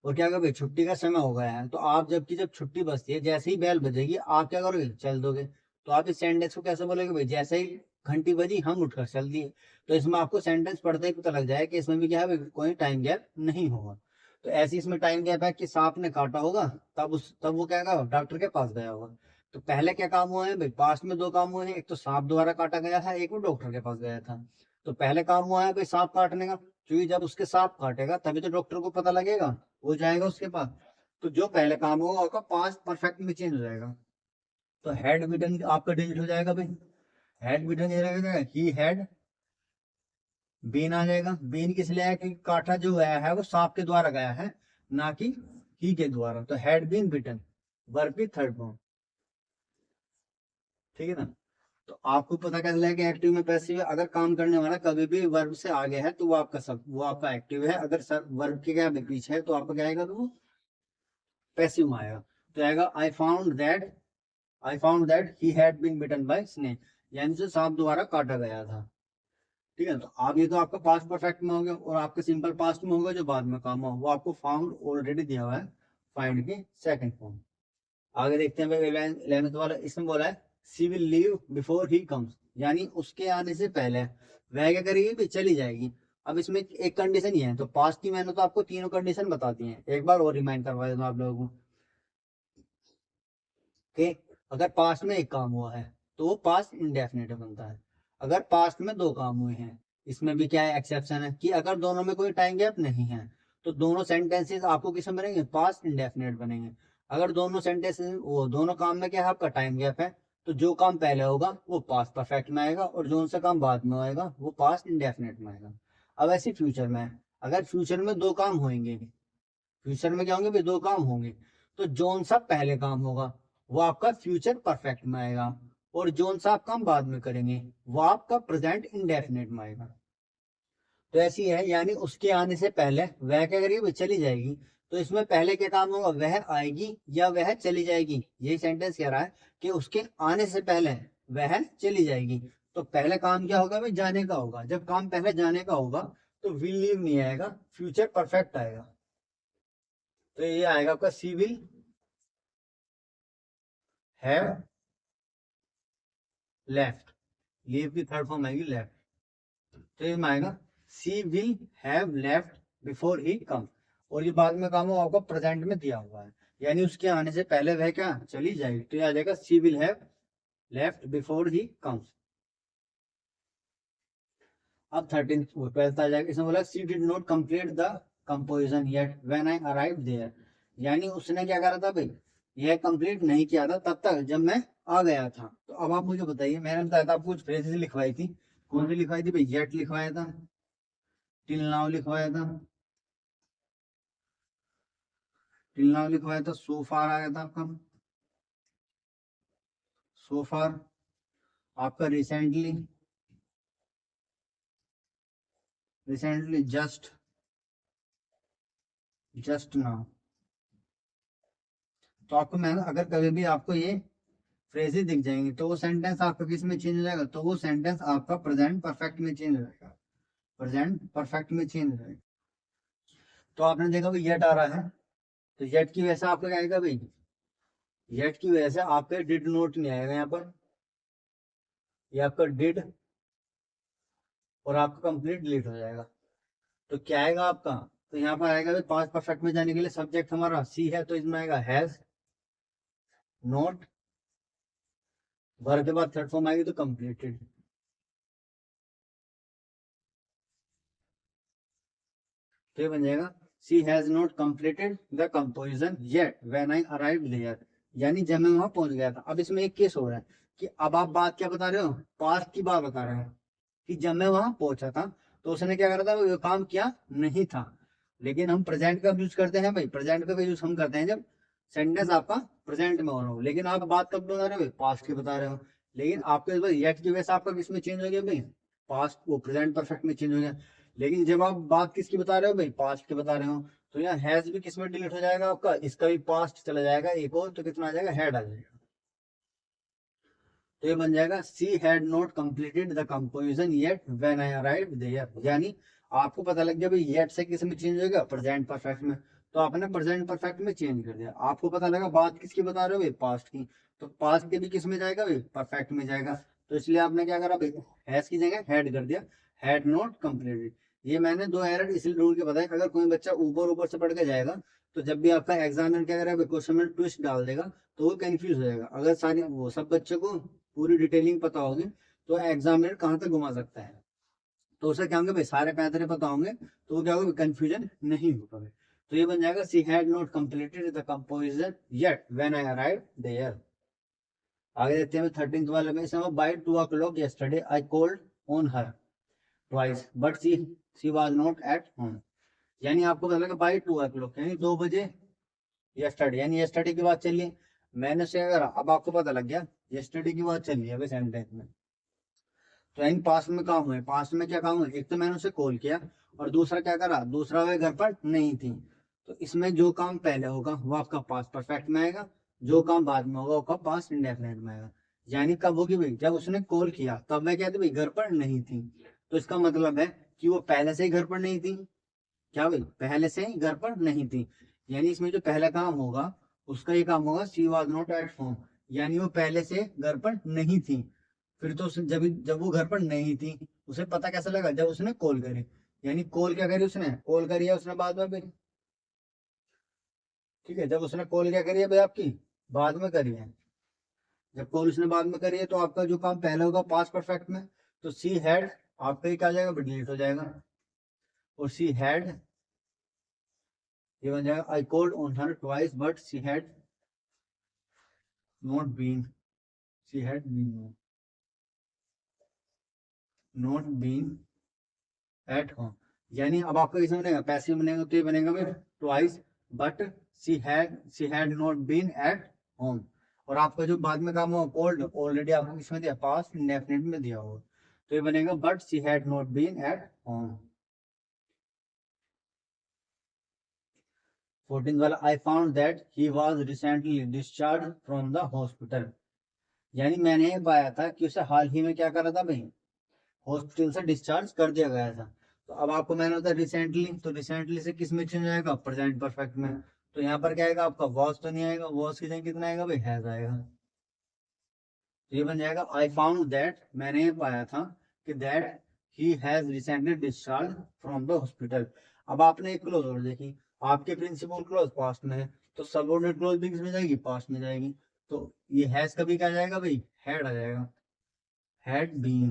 और क्या करोगे, छुट्टी का समय हो गया है, तो आप जब छुट्टी बजती है, जैसे ही बेल बजेगी आप क्या करोगे, चल दोगे। तो आप इस सेंटेंस को कैसे बोलोगे भाई, जैसे ही घंटी बजी हम उठकर चल दिए। तो इसमें आपको सेंटेंस पढ़ते ही पता लग जाए कि इसमें भी क्या है भाई, कोई टाइम गैप नहीं होगा। तो ऐसे इसमें टाइम गैप है कि सांप ने काटा होगा, तब वो क्या होगा, डॉक्टर के पास गया होगा। तो पहले क्या काम हुआ है भाई, पास्ट में दो काम हुए हैं, एक तो सांप द्वारा काटा गया था, एक वो डॉक्टर के पास गया था। तो पहले काम हुआ है भाई सांप काटने का, क्योंकि जब उसके सांप काटेगा तभी तो डॉक्टर को पता लगेगा, वो जाएगा उसके पास। तो जो पहले काम होगा आपका पास्ट परफेक्ट में चेंज हो जाएगा। तो हैड बीटन आपका डिलीट हो जाएगा भाई, हैड बीटन ये रहेगा, ही हैड बीन आ जाएगा। बीन किस लिए आया, क्योंकि काटा जो गया है वो सांप के द्वारा गया है, ना कि ही के द्वारा। तो हैड बीन बिटन, वर्ब की थर्ड फॉर्म। ठीक है ना। तो आपको पता कैसे लगेगा कि एक्टिव में पैसिव है, अगर काम करने वाला कभी भी वर्ब से आगे है तो वो आपका एक्टिव है, अगर वर्ब के क्या पीछे है तो आपका क्या आएगा, तो वो पैसिव में आएगा। तो आएगा I found that he had been bitten by snake, यानी से सांप द्वारा काटा गया था। ठीक है, तो आप ये तो आपका पास्ट परफेक्ट में हो गया, और आपके सिंपल पास्ट में होगा जो बाद में काम हो वो आपको फाउंड ऑलरेडी दिया हुआ है, फाइंड की सेकंड फॉर्म। आगे देखते हैं भाई 11th वाला, इसमें बोला है she will leave before he comes, यानी उसके आने से पहले वह क्या करेगी भी चली जाएगी। अब इसमें एक कंडीशन ये है, तो पास्ट की मैंने तो आपको तीनों कंडीशन बता दी हैं, एक बार और रिमाइंड करवा देता हूँ आप लोगों को कि अगर पास्ट में एक काम हुआ है तो वो पास्ट इंडेफिनिट बनता है। अगर पास्ट में दो काम हुए हैं, इसमें भी क्या है एक्सेप्शन है कि अगर दोनों में कोई टाइम गैप नहीं है तो दोनों सेंटेंसेस आपको किस में बनेंगे, पास्ट इंडेफिनिट बनेंगे। अगर दोनों सेंटेंसेस वो दोनों काम में क्या है आपका टाइम गैप है, तो जो काम पहले होगा वो पास्ट परफेक्ट में आएगा और जो सा काम बाद में आएगा वो पास्ट इंडेफिनिट में आएगा। अब ऐसे फ्यूचर में अगर फ्यूचर में दो काम होंगे, फ्यूचर में क्या होंगे भाई, दो काम होंगे, तो जोन सा पहले काम होगा वो आपका फ्यूचर परफेक्ट में आएगा और जोन सा आप काम बाद में करेंगे वो आपका प्रेजेंट इंडेफिनिट में आएगा। तो ऐसी है, यानी उसके आने से पहले वह क्या करेगी, चली जाएगी। तो इसमें पहले क्या काम होगा, वह आएगी या वह चली जाएगी, यही सेंटेंस कह रहा है कि उसके आने से पहले वह चली जाएगी। तो पहले काम क्या होगा भाई, जाने का होगा। जब काम पहले जाने का होगा तो विल लीव नहीं आएगा, फ्यूचर परफेक्ट आएगा। तो ये आएगा आपका she will have left, leave की थर्ड फॉर्म आएगी लेफ्ट। तो ये आएगा she will have left before he come, और ये बाद में काम हो आपको प्रेजेंट में दिया हुआ है, यानी उसके आने से पहले वह क्या चली जाएगी। तो ये आ जाएगा she will have left before he comes. अब 12th आ जाएगा, इसमें बोला she did not complete the composition yet when I arrived there, यानी उसने क्या करा था भाई, यह कंप्लीट नहीं किया था तब तक जब मैं आ गया था। तो अब आप मुझे बताइए, मैंने बताया था आपको कुछ फ्रेजेस लिखवाई थी, कौन सी लिखवाई थी भाई, येट लिखवाया था, टिल नाउ लिखवाया था, टिल नाउ लिखवाया था, सो फार आया था आपका, सो फार आपका recently, recently just, just now. तो आपको मैं अगर कभी भी आपको ये फ्रेजेस दिख जाएंगे तो वो सेंटेंस आपका किस में चेंज हो जाएगा, तो वो सेंटेंस आपका प्रेजेंट परफेक्ट में चेंज हो जाएगा, प्रेजेंट परफेक्ट में चेंज हो जाएगा। तो आपने देखा भाई येट आ रहा है, तो येट की वजह से आपका क्या आएगा भाई, येट की वजह से आपका डिड नोट नहीं आएगा यहाँ पर, ये आपका डिड और आपका कंप्लीट डिलीट हो जाएगा। तो क्या आएगा आपका, तो यहाँ पर आएगा भाई पास्ट परफेक्ट में जाने के लिए सब्जेक्ट हमारा सी है, तो इसमें आएगा हैज नोट, वर्ब के बाद थर्ड फॉर्म आएगी तो कंप्लीटेड। तो ये बन जाएगा she has not completed the composition yet when I arrived there, यानी जब मैं वहां पहुंच गया था। अब इसमें एक केस हो रहा है कि अब आप बात क्या बता रहे हो, पास्ट की बात बता रहे हो कि जब मैं वहां पहुंचा था तो उसने क्या करा था, वो काम किया नहीं था। लेकिन हम प्रेजेंट का यूज करते हैं भाई, प्रेजेंट का यूज हम करते हैं जब सेंटेंस आपका प्रेजेंट में हो रहा हो, लेकिन आप बात कब बता रहे हो, पास्ट की बता रहे हो। लेकिन आपके इस बार येट की वजह से आपका किसमें चेंज हो गया भाई, पास्ट वो प्रेजेंट परफेक्ट में चेंज हो गया। लेकिन जब आप बात किसकी बता रहे हो भाई, पास्ट की बता रहे हो, तो यहाँ हैज भी किसमें डिलीट हो जाएगा आपका, इसका भी पास्ट चला जाएगा एक और, तो कितना आ जाएगा, हैड आ जाएगा। तो ये बन जाएगा she had not completed the composition yet when I arrived there, यानी आपको पता लग गया भाई येट से किस में चेंज होगा, प्रेजेंट परफेक्ट में। तो आपने प्रेजेंट परफेक्ट में चेंज कर दिया, आपको पता लगा बात किसकी बता रहे हो भाई, पास्ट की, तो पास्ट के भी किस में जाएगा भाई, परफेक्ट में जाएगा। तो इसलिए आपने क्या करा भाई, हैज की जगह हैड कर दिया, हैड नॉट कंप्लीटेड। ये मैंने दो एरर इसलिए ढूंढ के बताया, अगर कोई बच्चा ऊपर ऊपर से पढ़ के जाएगा तो जब भी आपका एग्जामिनर क्या करेगा, क्वेश्चन में ट्विस्ट डाल देगा तो वो कंफ्यूज हो जाएगा। अगर सारी वो सब बच्चों को पूरी डिटेलिंग पता होगी तो एग्जामिनर कहाँ तक घुमा सकता है। तो उसे क्या होंगे भाई, सारे पैतरे पता होंगे तो वो क्या होगा, कंफ्यूजन नहीं होगा। तो ये बन जाएगा she had not completed the composition yet when I arrived there. आगे देखते हैं 13th वाले में, इसमें by 2 o'clock yesterday I called on her twice but she was not at home, यानी आपको पता लगा बाय 2 o'clock यानी 2 बजे yesterday, यानी yesterday की बात चलिए, मैंने से अगर अब आपको पता लग गया yesterday की बात चल रही है सेंटेंस में। तो यानी पास्ट में काम हुए, पास्ट में क्या काम हुआ, एक तो मैंने उसे कॉल किया और दूसरा क्या करा, दूसरा वह घर पर नहीं थी। तो इसमें जो काम पहले होगा वो आपका पास्ट परफेक्ट में आएगा, जो काम बाद में होगा वो पास्ट इंडेफिनिट में आएगा। यानी कब होगी भाई, जब उसने कॉल किया तब वह क्या थी भाई, घर पर नहीं थी। तो इसका मतलब है कि वो पहले से ही घर पर नहीं थी, क्या भाई पहले से ही घर पर नहीं थी। यानी इसमें जो पहला काम होगा उसका ये काम होगा सी वॉज नॉट एट होम, यानी वो पहले से घर पर नहीं थी। फिर तो जब जब वो घर पर नहीं थी, उसे पता कैसे लगा? जब उसने कॉल करी। यानी कॉल क्या करी? उसने कॉल करी है उसने बाद में फिर, ठीक है, जब उसने कॉल क्या करी है भाई आपकी, बाद में करी है। जब कॉल उसने बाद में करी है तो आपका जो काम पहले होगा पास्ट परफेक्ट में, तो सी हैड आपका ये क्या हो जाएगा? डिलीट हो जाएगा। और सी हैड ये बन जाएगा I called on her twice but she had not been, she had not been at home. यानी अब आपका किसमें बनेगा? पैसिव बनेगा, तो ये बनेगा भाई twice but she had not been at home. और आपका जो बाद में काम हुआ कॉल्ड, ऑलरेडी आपको किसमें दिया? पास्ट इंडेफिनिट में दिया हुआ, तो ये बनेगा but she had not been at home. 14 वाला I found that he was recently discharge from the hospital. यानी मैंने ये पाया था कि उसे हाल ही में क्या करा था भाई? हॉस्पिटल से डिस्चार्ज कर दिया गया था। तो अब आपको मैंने बताया रिसेंटली, तो रिसेंटली से किस में चेंज आएगा? प्रेजेंट परफेक्ट में। तो यहाँ पर क्या आएगा आपका? वॉज तो नहीं आएगा, वॉज की जगह कितना आएगा भाई? हैज आएगा। तो ये बन जाएगा आई फाउंड दैट, मैंने ये पाया था कि that he has recently discharge from the hospital. अब आपने एक क्लोज और देखी, आपके प्रिंसिपल क्लोज पास्ट में है, तो सबऑर्डिनेट क्लोज भी किसमें जाएगी? पास्ट में जाएगी। तो ये हैज कभी क्या जाएगा भाई? हैड आ जाएगा। हैड बीन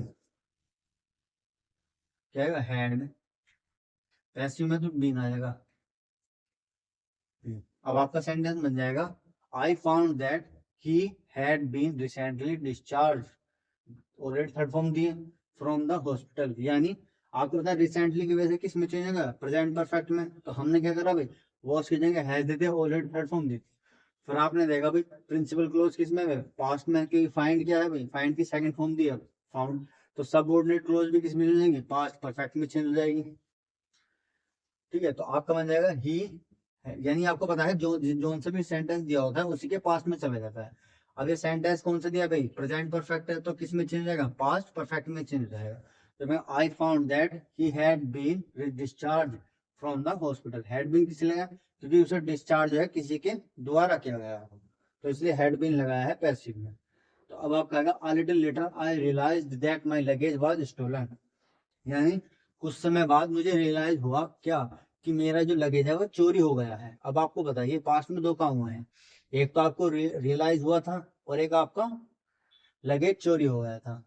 क्या आएगा? हैड। पैसिव में तो बीन आएगा। अब आपका सेंटेंस बन जाएगा I found that he had been recently discharge, already third form दिए, फ्रॉम द हॉस्पिटल। यानी आपको पता है रिसेंटली की वजह से किस में चेंज होगा? प्रेजेंट परफेक्ट में। तो हमने क्या करा भाई? वॉज की जगह हैज देते, ऑलरेडी थर्ड फॉर्म दी। फिर आपने देखा भाई प्रिंसिपल क्लोज किस में है? पास्ट में। क्योंकि फाइंड क्या है भाई? फाइंड की सेकंड फॉर्म दी है फाउंड। तो सबऑर्डिनेट क्लोज भी किस में हो जाएंगे? पास्ट परफेक्ट में चेंज हो जाएगी। ठीक है, तो आपका बन जाएगा ही, यानी आपको पता है जो जो से भी सेंटेंस दिया होता है उसी के पास्ट में चला जाता है। अब ये सेंटेंस कौन सा दिया भाई? प्रेजेंट परफेक्ट है, तो किस में चेंज हो जाएगा? पास्ट परफेक्ट में चेंज हो जाएगा। तो मैं I found that he had been discharge from the hospital. Had been किस लगाया? क्योंकि उसे डिस्चार्ज है किसी के द्वारा किया गया हो, तो इसलिए हैड बीन लगाया है पैसिव में। तो अब आप कहेगा a little later I realised that my luggage was stolen. यानी कुछ समय बाद मुझे रियलाइज हुआ क्या? कि मेरा जो लगेज है वो चोरी हो गया है। अब आपको बताइए पास्ट में दो काम हुए हैं, एक तो आपको रियलाइज हुआ था और एक आपका लगेज चोरी हो गया था।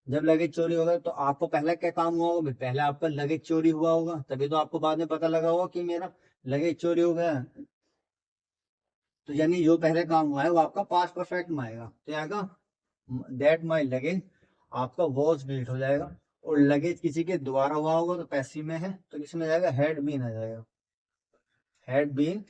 जब लगेज चोरी हो गया तो आपको पहले क्या काम हुआ होगा? पहले आपका लगेज चोरी हुआ होगा, तभी तो आपको बाद में पता लगा होगा कि मेरा लगेज चोरी हो गया है। तो यानी जो पहले काम हुआ है वो आपका पास्ट परफेक्ट में आएगा, तो आएगा दैट माई लगेज, आपका वॉज डिलीट हो जाएगा। और लगेज किसी के द्वारा हुआ होगा तो पैसिव में है, तो किसमें जाएगा? हैड बीन आ जाएगा। Had been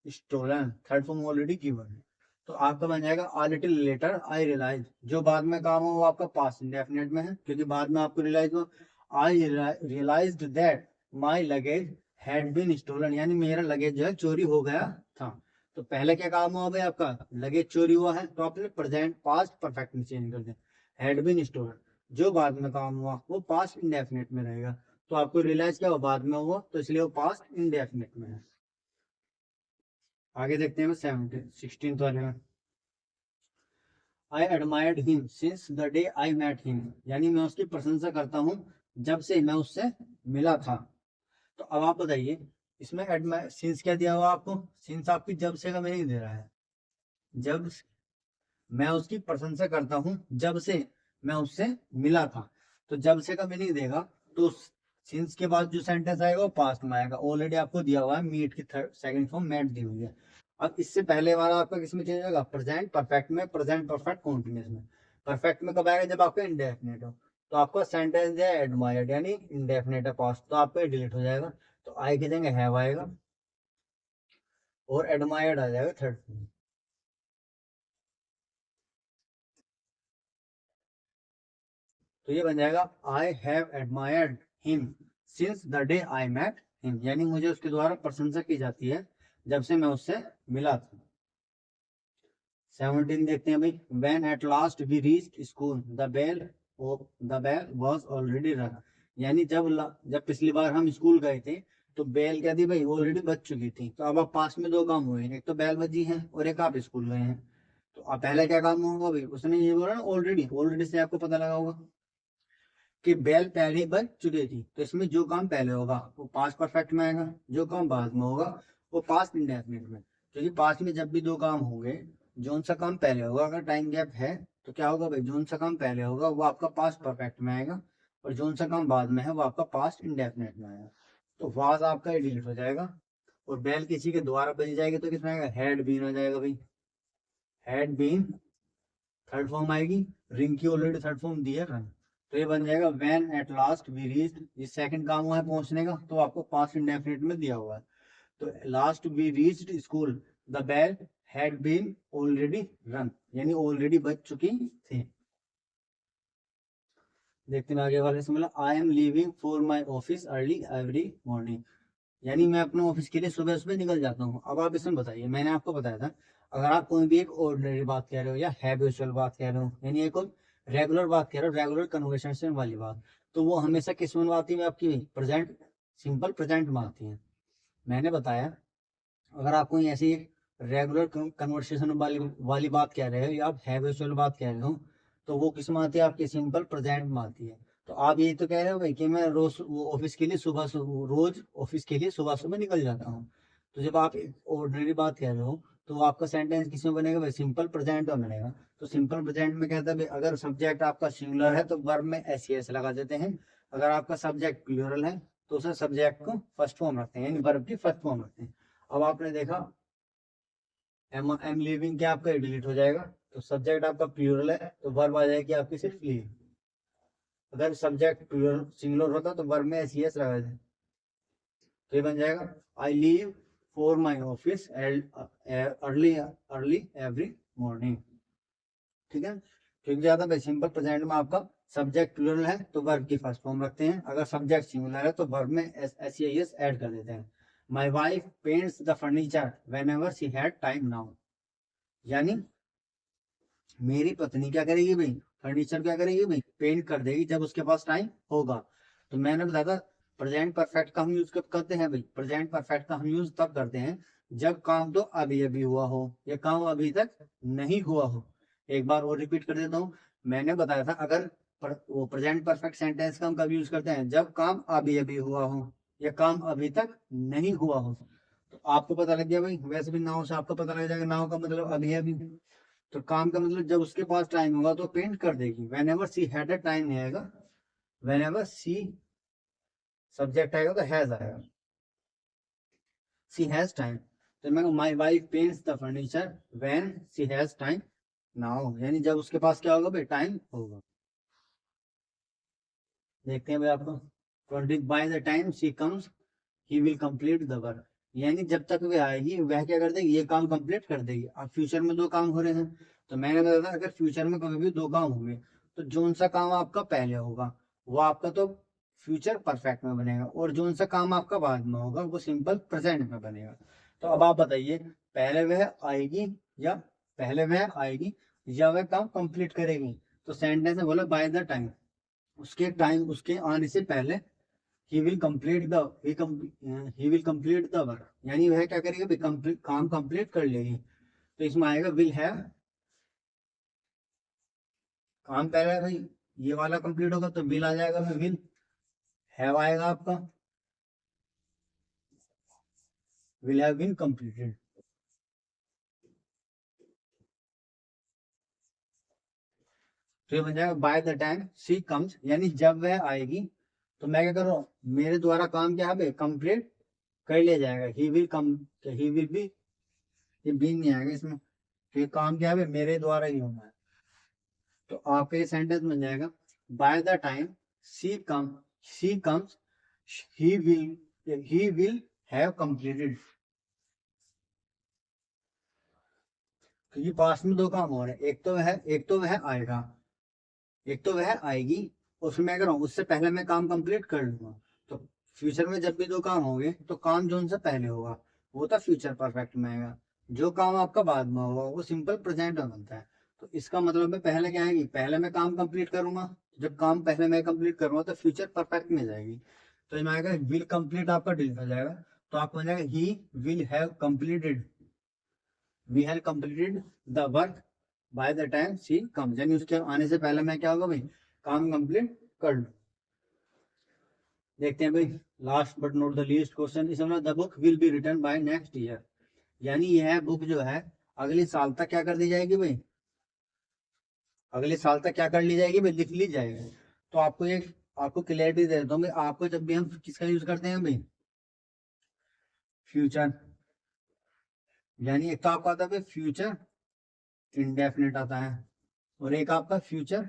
stolen, third form already given है। तो आपका बन जाएगा a little later I realise. जो बाद में काम हो वो आपका पास्ट इंडेफिनिट में है, क्योंकि बाद में आपको रियलाइज हो। I realised that my luggage had been stolen, यानी मेरा लगेज जो है चोरी हो गया था। तो पहले क्या काम हुआ भाई? आपका लगेज चोरी हुआ है, तो आपने प्रेजेंट पास्ट परफेक्ट में चेंज कर दिया, हैड बीन स्टोलन। जो बाद में काम हुआ वो पास्ट इंडेफिनिट में रहेगा। तो आपको रियलाइज क्या हुआ? बाद में हुआ, तो इसलिए वो पास्ट इंडेफिनिट में है। आगे देखते हैं 16th वाले में I admired him since the day I met him. यानी मैं उसकी प्रशंसा करता हूँ जब से मैं उससे मिला था। तो अब आप बताइए इसमें एडमायर सिंस क्या दिया हुआ आपको? सिंस आपकी जब से का मीनिंग दे रहा है। जब मैं उसकी प्रशंसा करता हूँ जब से मैं उससे मिला था, तो जब से का मीनिंग देगा। तो सिंस के बाद जो सेंटेंस आएगा वो पास्ट में आएगा, ऑलरेडी आपको दिया हुआ है मीट की सेकंड फॉर्म मेट दी हुई है। अब इससे पहले वाला आपका किसमें चेंज होगा? प्रेजेंट परफेक्ट में, प्रेजेंट परफेक्ट कॉन्टिन्यूस में। परफेक्ट में कब आएगा? जब आपका इंडेफिनिट हो। तो आपका सेंटेंस है एडमायर्ड, यानी इंडेफिनिट है पास्ट, तो आपका डिलीट हो जाएगा। तो आई की जगह हैव आएगा और एडमायर्ड आ जाएगा थर्ड फॉर्म। तो ये बन जाएगा I have admired him since the day I met him, यानी मुझे उसके द्वारा प्रशंसा की जाती है जब से मैं उससे मिला था। 17 देखते हैं भाई when at last we reached school the bell was already rung. यानी जब पिछली बार हम स्कूल गए थे तो बेल क्या थी भाई? ऑलरेडी बज चुकी थी। तो अब आप पास में दो काम हुए हैं, एक तो बेल बजी है और एक आप स्कूल गए हैं। तो तो अब पहले क्या काम होगा भाई, उसने ये बोला ना ऑलरेडी, ऑलरेडी से आपको पता लगा होगा कि बेल पहले ही बज चुकी थी, तो इसमें जो काम पहले होगा वो पास्ट परफेक्ट में आएगा, जो काम बाद में होगा वो पास्ट इंडेफिनिट में। क्योंकि पास्ट में जब भी दो काम होंगे, जोन सा काम पहले होगा, अगर टाइम गैप है तो क्या होगा भाई, जोन सा काम पहले होगा वो आपका पास्ट परफेक्ट में आएगा, और जोन सा काम बाद में है वो आपका पास्ट इंडेफिनिट में आएगा। तो वाज आपका डिलीट हो जाएगा, और बेल किसी के द्वारा बजी जाएगी तो किसमें आएगा, हैड बीन हो जाएगा भाई, हैड बीन थर्ड फॉर्म आएगी, रिंग की ऑलरेडी थर्ड फॉर्म दी है रन, तो ये बन जाएगा when at last we reached, ये सेकंड काम हुआ है पहुंचने का, तो आपको पास्ट इंडेफिनिट में दिया हुआ है। तो last we reached school the bell had been already rung, यानी ऑलरेडी बज चुकी थी। देखते हैं आगे वाले से, मतलब I am leaving for my office early every morning, यानी मैं अपने ऑफिस के लिए सुबह सुबह निकल जाता हूँ। अब आप इसमें बताइए, मैंने आपको बताया था अगर आप कोई भी एक ऑर्डिनरी बात कह रहे हो या हैबिचुअल बात कह रहे हो, यानी एक रेगुलर बात कह रहे हो, रेगुलर कन्वर्सेशन वाली बात, तो वो हमेशा किस में आती है आपकी, प्रेजेंट, सिंपल प्रेजेंट में आती है। मैंने बताया अगर आप कोई ऐसी रेगुलर कन्वर्सेशन वाली बात कह रहे हो या आप हैबिचुअल बात कह रहे हो, तो वो किस में आती है आपकी, सिंपल प्रेजेंट में आती है। तो आप ये तो कह रहे हो भाई कि मैं रोज ऑफिस के लिए रोज ऑफिस के लिए सुबह सुबह निकल जाता हूँ, तो जब आप ऑर्डिनरी बात कह रहे हो तो आपका सेंटेंस किस में बनेगा भाई, सिंपल प्रेजेंट में बनेगा। तो सिंपल प्रेजेंट में कहता है भाई अगर सब्जेक्ट आपका सिंगुलर है तो वर्ब में एस ई एस लगा देते हैं, अगर आपका सब्जेक्ट प्लूरल है तो उसे सब्जेक्ट को फर्स्ट फॉर्म रखते हैं, यानी वर्ब की फर्स्ट फॉर्म रखते हैं। अब आपने देखा एम लिविंग क्या आपका डिलीट हो जाएगा, तो सब्जेक्ट आपका प्लूरल है तो वर्ब आ जाएगी आपकी सिर्फ लीव, अगर सब्जेक्ट प्लूरल सिंगुलर होता तो वर्ब में एस ई एस लगा देते, तो ये बन जाएगा I leave for my office early early every morning. ठीक है, क्योंकि ज्यादा भाई सिंपल प्रेजेंट में आपका सब्जेक्ट प्लूरल है तो वर्ब की फर्स्ट फॉर्म रखते हैं, अगर सब्जेक्ट सिंगुलर है तो वर्ब में एस ई एस ऐड कर देते हैं। माई wife paints the furniture when ever she had time now, यानी मेरी पत्नी क्या करेगी भाई, फर्नीचर क्या करेगी भाई, पेंट कर देगी जब उसके पास टाइम होगा। तो मैंने बताया था प्रेजेंट परफेक्ट का हम यूज कब करते हैं भाई, प्रेजेंट परफेक्ट का हम यूज तब करते हैं जब काम तो अभी अभी हुआ हो या काम अभी तक नहीं हुआ हो। एक बार और रिपीट कर देता हूँ, मैंने बताया था अगर वो प्रेजेंट परफेक्ट सेंटेंस का हम कब यूज करते हैं, जब काम अभी अभी हुआ हो या काम अभी तक नहीं हुआ हो। तो आपको पता लग गया भाई, वैसे भी नाउ से आपको पता लग जाएगा, नाउ का मतलब अभी अभी, तो काम का मतलब जब उसके पास टाइम होगा तो पेंट कर देगी। When ever she had a time नहीं आएगा, वेन एवर सी सब्जेक्ट आएगा तो हैज आएगा, सी हैज टाइम। तो मैं my wife paints the furniture when she has time now, यानी जब उसके पास क्या होगा भाई, टाइम होगा। देखते हैं भाई आपको, 20 bye the time she comes he will complete the work, यानी जब तक वह आएगी वह क्या कर देगी, ये काम कंप्लीट कर देगी। अब फ्यूचर में दो काम हो रहे हैं, तो मैंने बताया था अगर फ्यूचर में कभी भी दो काम होंगे तो जोन सा काम आपका पहले होगा वो आपका तो फ्यूचर परफेक्ट में बनेगा, और जोन सा काम आपका बाद में होगा वो सिंपल प्रेजेंट में बनेगा। तो अब आप बताइए पहले वह आएगी या पहले वह आएगी या वह काम कंप्लीट करेगी, तो सेंटेंस में बोला बाय द टाइम, उसके टाइम उसके आने से पहले he will complete the he will complete the work, यानी वह क्या करेगी भाई, काम कंप्लीट कर लेगी। तो इसमें आएगा will have, काम पहले भाई ये वाला कंप्लीट होगा तो will आ जाएगा, फिर will have आएगा आपका, will have been completed। तो ये बन जाएगा by the time she comes, यानी जब वह आएगी तो मैं क्या कर रहा हूँ, मेरे द्वारा काम क्या है भाई कंप्लीट कर लिया जाएगा। He will come, he will be, ये बी नहीं आएगा इसमें, तो ये काम क्या है भाई मेरे द्वारा ही होना है। तो आपका ये सेंटेंस बन जाएगा by the time she comes he will have completed, क्योंकि पास में दो काम हो रहे हैं, एक तो वह आएगा, एक तो वह आएगी, उसमें मैं कह रहा हूँ उससे पहले मैं काम कंप्लीट कर लूंगा। तो फ्यूचर में जब भी दो काम होंगे तो काम जो उनसे पहले होगा वो तो फ्यूचर परफेक्ट में आएगा, जो काम आपका बाद में होगा वो सिंपल प्रेजेंट में बनता है। तो इसका मतलब है पहले क्या आएगी, पहले मैं काम कंप्लीट करूंगा, जब काम पहले मैं कंप्लीट करूंगा तो फ्यूचर परफेक्ट में जाएगी। तो इसमें आएगा विल कंप्लीट आपका डिलीट हो जाएगा, तो आपको बन जाएगा he will have completed, we have completed the work by the time she comes, यानी उसके आने से पहले मैं क्या होगा भाई काम कंप्लीट कर लूं। देखते हैं भाई last but not the least question, इसमें the book will be written by next year, यानी यह बुक जो है अगले साल तक क्या कर दी जाएगी भाई, अगले साल तक क्या कर ली जाएगी भाई, लिख ली जाएगी। तो आपको एक आपको क्लियरिटी दे देता हूँ भाई, आपको जब भी हम किसका यूज करते हैं भाई, फ्यूचर, यानी एक तो आपका आता है भाई फ्यूचर इंडेफिनिट आता है और एक आपका फ्यूचर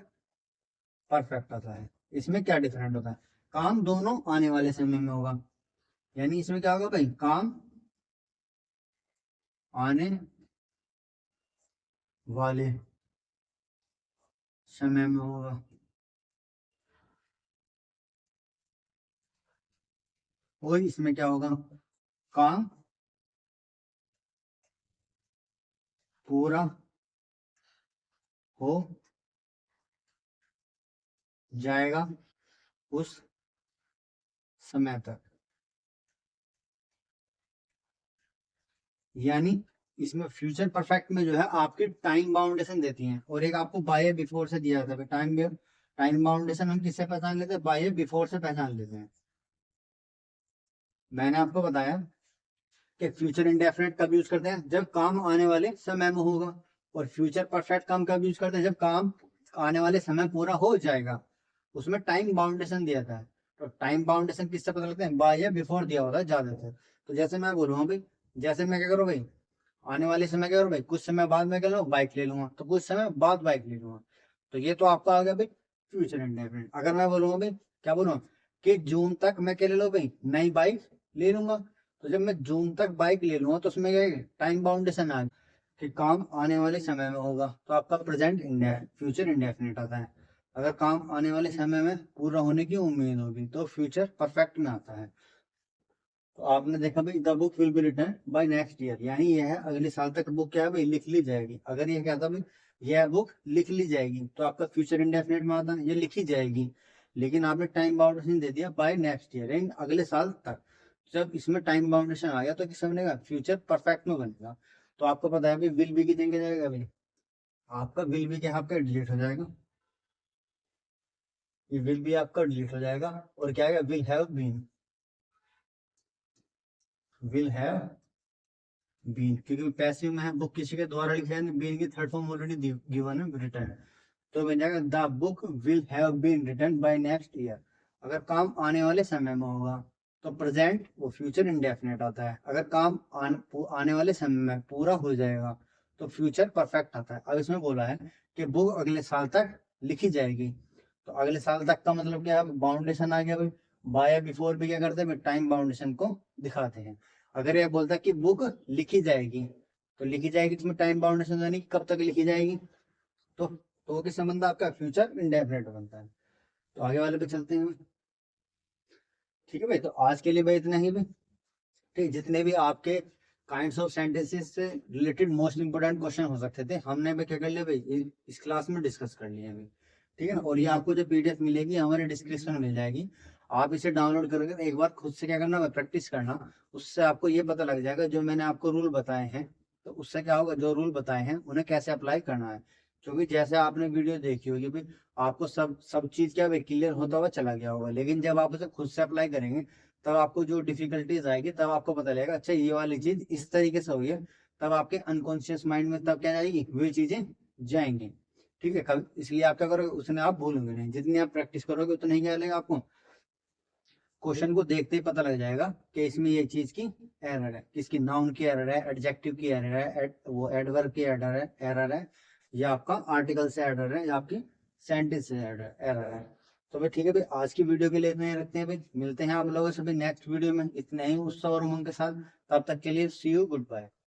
परफेक्ट आता है। इसमें क्या डिफरेंट होता है, काम दोनों आने वाले समय में होगा, यानी इसमें क्या होगा भाई काम आने वाले समय में होगा, और इसमें क्या होगा काम पूरा हो जाएगा उस समय तक। यानी इसमें फ्यूचर परफेक्ट में जो है आपकी टाइम बाउंडेशन देती हैं, और एक आपको बाय बिफोर से दिया जाता है टाइम, टाइम बाउंडेशन हम किससे पहचान लेते हैं, बाय बिफोर से पहचान लेते हैं। मैंने आपको बताया कि फ्यूचर इंडेफिनिट कब यूज करते हैं, जब काम आने वाले समय में होगा, और फ्यूचर परफेक्ट काम कब यूज करते हैं, जब काम आने वाले समय पूरा हो जाएगा, उसमें टाइम बाउंडेशन दिया था। तो टाइम बाउंडेशन किससे पता लगता है, बाय या बिफोर दिया होता है ज्यादातर। तो जैसे मैं बोलूँगा भाई, जैसे मैं क्या करूँ भाई, आने वाले समय क्या करूँ भाई, कुछ समय बाद में क्या लूँ बाइक ले लूंगा, तो कुछ समय बाद बाइक ले लूंगा, तो ये तो आपका आ गया भाई फ्यूचर इंडेफिनिट। अगर मैं बोलूंगा भाई, क्या बोलूँ कि जून तक मैं क्या ले लूँ भाई, नई बाइक ले लूंगा, तो जब मैं जून तक बाइक ले लूंगा तो उसमें क्या टाइम बाउंडेशन आ कि काम आने वाले समय में होगा, तो आपका प्रेजेंट फ्यूचर इंडेफिनिट आता है। अगर काम आने वाले समय में पूरा होने की उम्मीद होगी तो फ्यूचर परफेक्ट में आता है। तो आपने देखा भाई the book will be written by next year, यानी यह अगले साल तक बुक क्या है भाई लिख ली जाएगी। अगर ये कहता भाई यह बुक लिख ली जाएगी तो आपका फ्यूचर इंडेफिनिट में आता है ये लिखी जाएगी, लेकिन आपने टाइम बाउंडेशन दे दिया बाय नेक्स्ट ईयर, यानी अगले साल तक। जब इसमें टाइम बाउंडेशन आ गया तो किस बनेगा, फ्यूचर परफेक्ट में बनेगा। तो आपको पता है भाई विल बी की जगह जाएगा भाई, आपका विल बी क्या आपका डिलीट हो जाएगा, ये विल बी आपका डिलीट हो जाएगा, और क्या आएगा will have been, will have been, क्योंकि पैसिव में है बुक किसी के द्वारा लिखा है, बीन की थर्ड फॉर्म ऑलरेडी गिवन है रिटर्न। तो बन जाएगा the book will have been written by next year. अगर काम आने वाले समय में होगा तो प्रेजेंट वो फ्यूचर इंडेफिनिट आता है। अगर काम आने वाले समय में पूरा हो जाएगा तो फ्यूचर परफेक्ट आता है। अब इसमें बोला है कि बुक अगले साल तक लिखी जाएगी, तो अगले साल तक का मतलब क्या है, बाउंडेशन आ गया भाई। बाय बिफोर भी क्या करते हैं, टाइम बाउंडेशन को दिखाते हैं। अगर ये बोलता है कि बुक लिखी जाएगी, तो लिखी जाएगी इसमें टाइम बाउंडेशन यानी कि कब तक लिखी जाएगी, तो किस संबंध आपका फ्यूचर इंडेफिनिट बनता है। तो आगे वाले पे चलते हैं। ठीक है भाई, तो आज के लिए भाई इतना ही भाई। ठीक, जितने भी आपके काइंड्स ऑफ सेंटेंसेस से रिलेटेड मोस्ट इंपोर्टेंट क्वेश्चन हो सकते थे हमने भाई क्या कर लिया भाई इस क्लास में डिस्कस कर लिया भाई। ठीक है ना, और ये आपको जो पीडीएफ मिलेगी हमारे डिस्क्रिप्शन में मिल जाएगी, आप इसे डाउनलोड करोगे तो एक बार खुद से क्या करना प्रैक्टिस करना, उससे आपको ये पता लग जाएगा जो मैंने आपको रूल बताए हैं, तो उससे क्या होगा जो रूल बताए हैं उन्हें कैसे अप्लाई करना है। क्योंकि जैसे आपने वीडियो देखी होगी भाई, आपको सब सब चीज क्या भाई क्लियर होता हुआ चला गया होगा, लेकिन जब आप उसे खुद से अप्लाई करेंगे तब आपको जो डिफिकल्टीज आएगी तब आपको पता लगेगा अच्छा ये वाली चीज इस तरीके से हुई है, तब आपके अनकॉन्शियस माइंड में तब क्या जाएगी वही चीजें जाएंगी। ठीक है, कल इसलिए आप क्या करोगे उसने आप भूलोगे नहीं, जितनी आप प्रैक्टिस करोगे उतना ही क्या लगेगा आपको, क्वेश्चन को देखते ही पता लग जाएगा कि इसमें ये चीज की एरर है, किसकी नाउन की एरर है, एडजेक्टिव की एरर है, वो एडवर्ब की एरर है, या आपका आर्टिकल से एरर है, या आपकी सेंटेंस से एरर है। तो भाई ठीक है भाई, आज की वीडियो के लिए इतना ही रखते हैं भाई, मिलते हैं आप लोगों से भाई नेक्स्ट वीडियो में इतने ही उत्साह और उमंग के साथ। तब तक के लिए सी यू, गुड बाय।